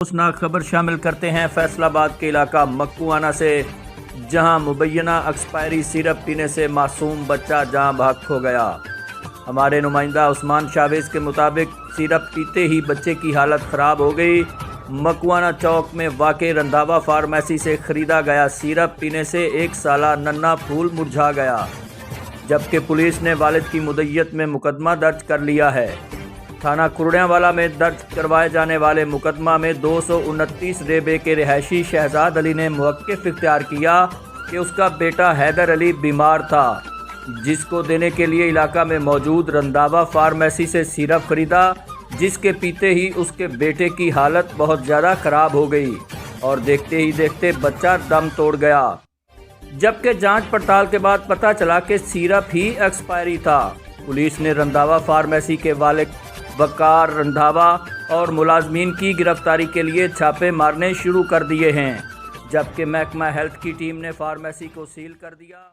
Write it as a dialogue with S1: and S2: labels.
S1: افسوسناک خبر شامل کرتے ہیں فیصل آباد کے علاقہ مکوانا سے، جہاں مبینہ ایکسپائری سیرپ پینے سے معصوم بچہ جاں بحق ہو گیا۔ ہمارے نمائندہ عثمان شاویز کے مطابق سیرپ پیتے ہی بچے کی حالت خراب ہو گئی۔ مکوانا چوک میں واقع رندھاوا فارمیسی سے خریدا گیا سیرپ پینے سے 1 سالہ ننھا پھول مرجھا گیا، جبکہ پولیس نے والد کی مدعیت میں مقدمہ درج کر لیا ہے۔ تھانہ کھرڑیاں والا میں درج کروائے جانے والے مقدمہ میں 229 ریبے کے رہائشی شہزاد علی نے موقف اختیار کیا کہ اس کا بیٹا حیدر علی بیمار تھا، جس کو دینے کے لیے علاقہ میں موجود رندھاوا فارمیسی سے سیرپ خریدا، جس کے پیتے ہی اس کے بیٹے کی حالت بہت زیادہ خراب ہو گئی اور دیکھتے ہی دیکھتے بچہ دم توڑ گیا، جبکہ جانچ پڑتال کے بعد پتہ چلا کہ سیرپ ہی ایکسپائری تھا۔ پولیس نے رندھاوا فارمیسی کے والد وقار رندھاوا اور ملازمین کی گرفتاری کے لیے چھاپے مارنے شروع کر دیے ہیں، جبکہ محکمہ ہیلتھ کی ٹیم نے فارمیسی کو سیل کر دیا۔